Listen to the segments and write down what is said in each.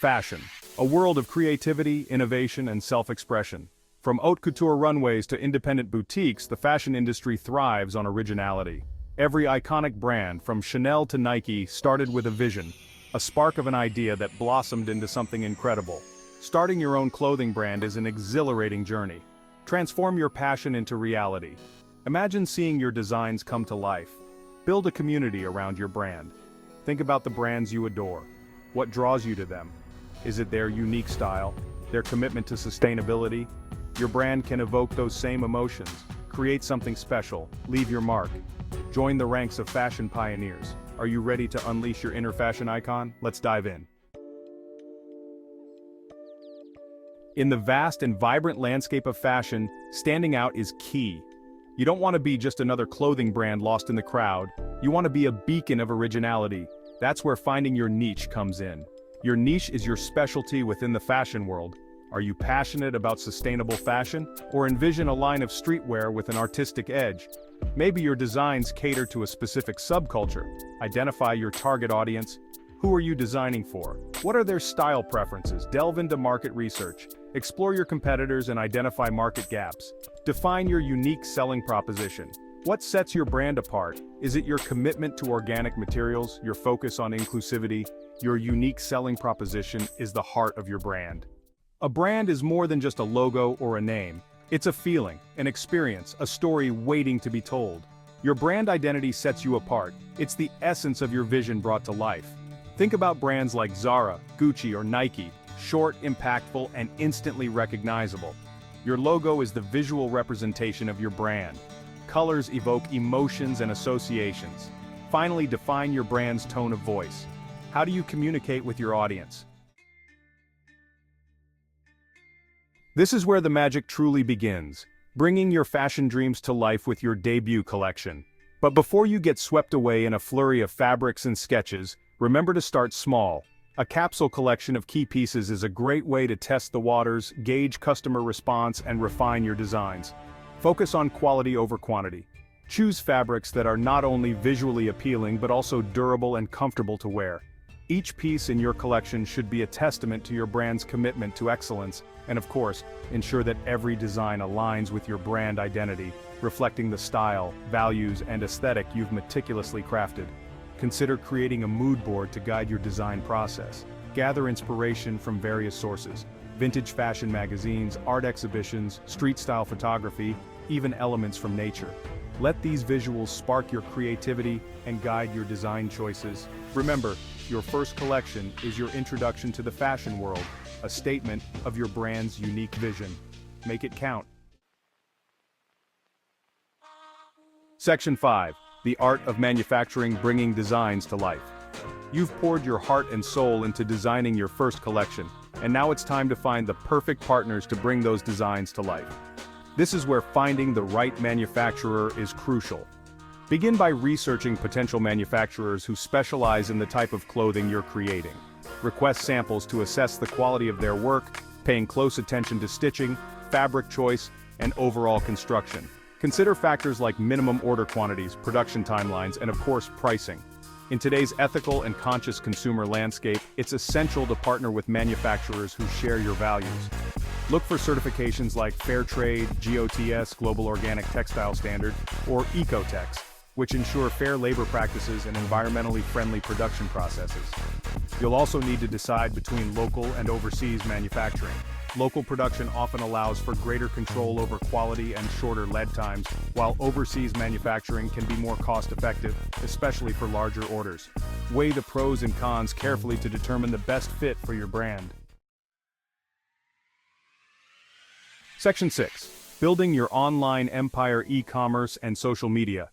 Fashion, a world of creativity, innovation, and self-expression. From haute couture runways to independent boutiques, the fashion industry thrives on originality. Every iconic brand, from Chanel to Nike, started with a vision, a spark of an idea that blossomed into something incredible. Starting your own clothing brand is an exhilarating journey. Transform your passion into reality. Imagine seeing your designs come to life. Build a community around your brand. Think about the brands you adore. What draws you to them? Is it their unique style, their commitment to sustainability? Your brand can evoke those same emotions. Create something special, leave your mark. Join the ranks of fashion pioneers. Are you ready to unleash your inner fashion icon? Let's dive in. In the vast and vibrant landscape of fashion, standing out is key. You don't want to be just another clothing brand lost in the crowd. You want to be a beacon of originality. That's where finding your niche comes in. Your niche is your specialty within the fashion world. Are you passionate about sustainable fashion, or envision a line of streetwear with an artistic edge? Maybe your designs cater to a specific subculture. Identify your target audience. Who are you designing for? What are their style preferences? Delve into market research. Explore your competitors and identify market gaps. Define your unique selling proposition. What sets your brand apart? Is it your commitment to organic materials, your focus on inclusivity? Your unique selling proposition is the heart of your brand. A brand is more than just a logo or a name. It's a feeling, an experience, a story waiting to be told. Your brand identity sets you apart. It's the essence of your vision brought to life. Think about brands like Zara, Gucci, or Nike, short, impactful, and instantly recognizable. Your logo is the visual representation of your brand. Colors evoke emotions and associations. Finally, define your brand's tone of voice. How do you communicate with your audience? This is where the magic truly begins, bringing your fashion dreams to life with your debut collection. But before you get swept away in a flurry of fabrics and sketches, remember to start small. A capsule collection of key pieces is a great way to test the waters, gauge customer response, and refine your designs. Focus on quality over quantity. Choose fabrics that are not only visually appealing but also durable and comfortable to wear. Each piece in your collection should be a testament to your brand's commitment to excellence, and of course, ensure that every design aligns with your brand identity, reflecting the style, values, and aesthetic you've meticulously crafted. Consider creating a mood board to guide your design process. Gather inspiration from various sources: vintage fashion magazines, art exhibitions, street-style photography, even elements from nature. Let these visuals spark your creativity and guide your design choices. Remember, your first collection is your introduction to the fashion world, a statement of your brand's unique vision. Make it count. Section 5. The Art of Manufacturing, Bringing Designs to Life. You've poured your heart and soul into designing your first collection, and now it's time to find the perfect partners to bring those designs to life. This is where finding the right manufacturer is crucial. Begin by researching potential manufacturers who specialize in the type of clothing you're creating. Request samples to assess the quality of their work, paying close attention to stitching, fabric choice, and overall construction. Consider factors like minimum order quantities, production timelines, and of course, pricing. In today's ethical and conscious consumer landscape, it's essential to partner with manufacturers who share your values. Look for certifications like Fair Trade, GOTS, Global Organic Textile Standard, or Ecotex, which ensure fair labor practices and environmentally friendly production processes. You'll also need to decide between local and overseas manufacturing. Local production often allows for greater control over quality and shorter lead times, while overseas manufacturing can be more cost-effective, especially for larger orders. Weigh the pros and cons carefully to determine the best fit for your brand. Section 6. Building your online empire, e-commerce, and social media.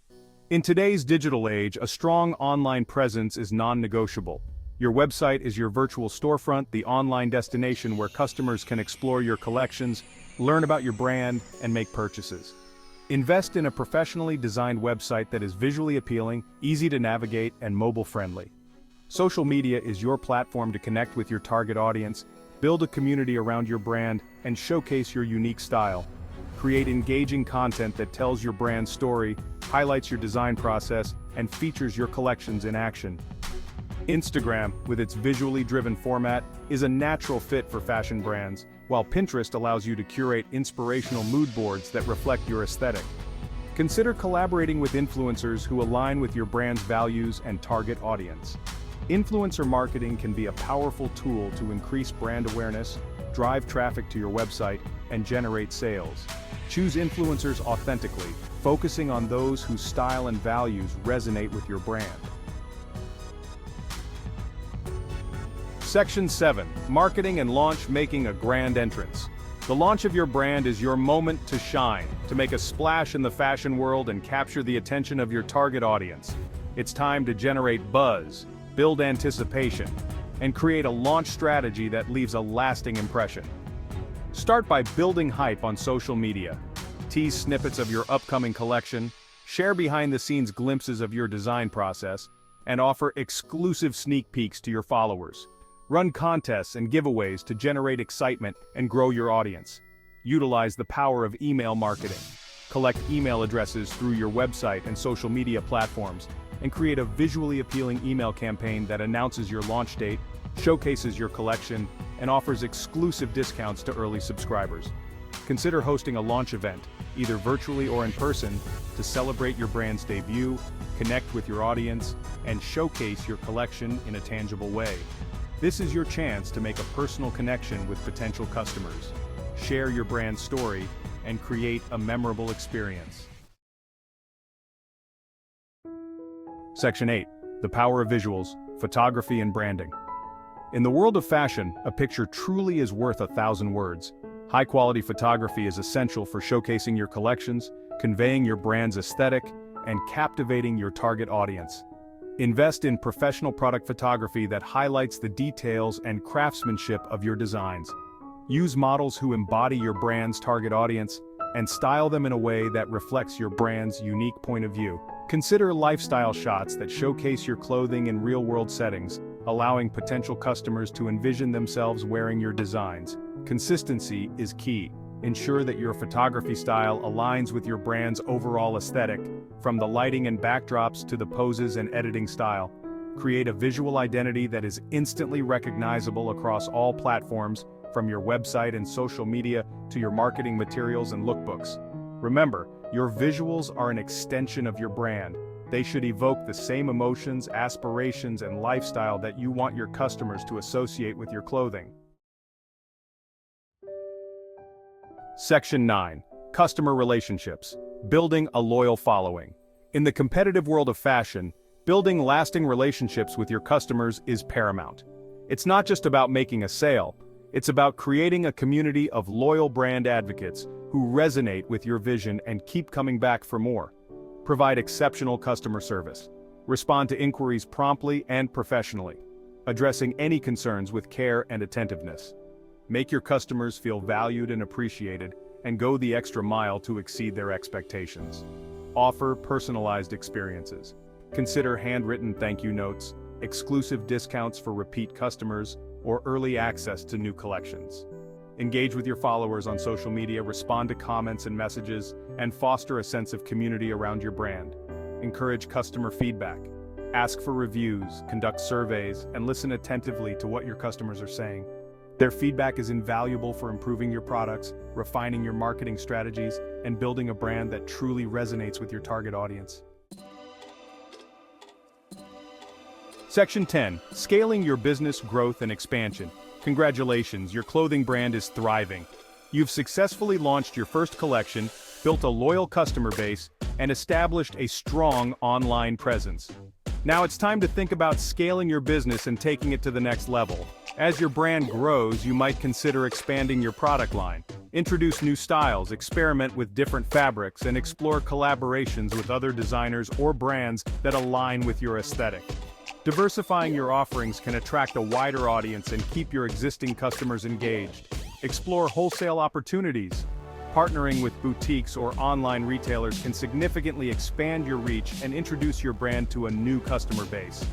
In today's digital age, a strong online presence is non-negotiable. Your website is your virtual storefront, the online destination where customers can explore your collections, learn about your brand, and make purchases. Invest in a professionally designed website that is visually appealing, easy to navigate, and mobile-friendly. Social media is your platform to connect with your target audience, build a community around your brand, and showcase your unique style. Create engaging content that tells your brand's story, highlights your design process, and features your collections in action. Instagram, with its visually driven format, is a natural fit for fashion brands, while Pinterest allows you to curate inspirational mood boards that reflect your aesthetic. Consider collaborating with influencers who align with your brand's values and target audience. Influencer marketing can be a powerful tool to increase brand awareness, drive traffic to your website, and generate sales. Choose influencers authentically, focusing on those whose style and values resonate with your brand. Section 7. Marketing and launch making a grand entrance. The launch of your brand is your moment to shine, to make a splash in the fashion world and capture the attention of your target audience. It's time to generate buzz, build anticipation, and create a launch strategy that leaves a lasting impression. Start by building hype on social media. Tease snippets of your upcoming collection, share behind-the-scenes glimpses of your design process, and offer exclusive sneak peeks to your followers. Run contests and giveaways to generate excitement and grow your audience. Utilize the power of email marketing. Collect email addresses through your website and social media platforms, and create a visually appealing email campaign that announces your launch date, showcases your collection, and offers exclusive discounts to early subscribers. Consider hosting a launch event, either virtually or in person, to celebrate your brand's debut, connect with your audience, and showcase your collection in a tangible way. This is your chance to make a personal connection with potential customers, share your brand story, and create a memorable experience. Section 8. The power of visuals, photography and branding. In the world of fashion, a picture truly is worth 1,000 words. High-quality photography is essential for showcasing your collections, conveying your brand's aesthetic, and captivating your target audience. Invest in professional product photography that highlights the details and craftsmanship of your designs. Use models who embody your brand's target audience, and style them in a way that reflects your brand's unique point of view. Consider lifestyle shots that showcase your clothing in real-world settings, allowing potential customers to envision themselves wearing your designs. Consistency is key. Ensure that your photography style aligns with your brand's overall aesthetic, from the lighting and backdrops to the poses and editing style. Create a visual identity that is instantly recognizable across all platforms, from your website and social media to your marketing materials and lookbooks. Remember, your visuals are an extension of your brand. They should evoke the same emotions, aspirations, and lifestyle that you want your customers to associate with your clothing. Section 9. Customer relationships. Building a loyal following. In the competitive world of fashion, building lasting relationships with your customers is paramount. It's not just about making a sale, it's about creating a community of loyal brand advocates who resonate with your vision and keep coming back for more. Provide exceptional customer service. Respond to inquiries promptly and professionally, addressing any concerns with care and attentiveness. Make your customers feel valued and appreciated, and go the extra mile to exceed their expectations. Offer personalized experiences. Consider handwritten thank you notes, exclusive discounts for repeat customers, or early access to new collections. Engage with your followers on social media, respond to comments and messages, and foster a sense of community around your brand. Encourage customer feedback. Ask for reviews, conduct surveys, and listen attentively to what your customers are saying. Their feedback is invaluable for improving your products, refining your marketing strategies, and building a brand that truly resonates with your target audience. Section 10. Scaling your business growth and expansion. Congratulations, your clothing brand is thriving. You've successfully launched your first collection, built a loyal customer base, and established a strong online presence. Now it's time to think about scaling your business and taking it to the next level. As your brand grows, you might consider expanding your product line. Introduce new styles, experiment with different fabrics, and explore collaborations with other designers or brands that align with your aesthetic. Diversifying your offerings can attract a wider audience and keep your existing customers engaged. Explore wholesale opportunities. Partnering with boutiques or online retailers can significantly expand your reach and introduce your brand to a new customer base.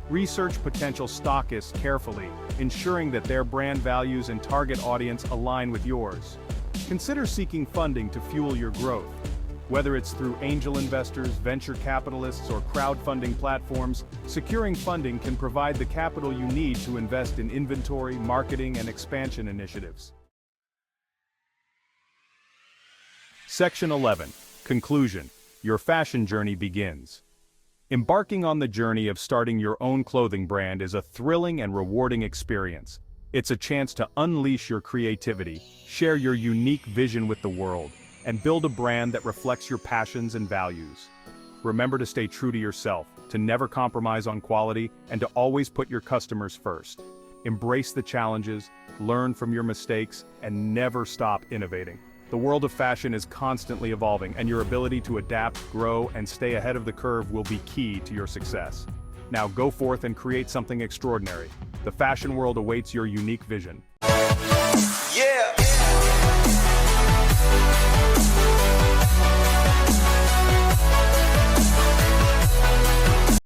Research potential stockists carefully, ensuring that their brand values and target audience align with yours. Consider seeking funding to fuel your growth. Whether it's through angel investors, venture capitalists, or crowdfunding platforms, securing funding can provide the capital you need to invest in inventory, marketing, and expansion initiatives. Section 11. Conclusion. Your fashion journey begins. Embarking on the journey of starting your own clothing brand is a thrilling and rewarding experience. It's a chance to unleash your creativity, share your unique vision with the world, and build a brand that reflects your passions and values. Remember to stay true to yourself, to never compromise on quality, and to always put your customers first. Embrace the challenges, learn from your mistakes, and never stop innovating. The world of fashion is constantly evolving, and your ability to adapt, grow, and stay ahead of the curve will be key to your success. Now go forth and create something extraordinary. The fashion world awaits your unique vision.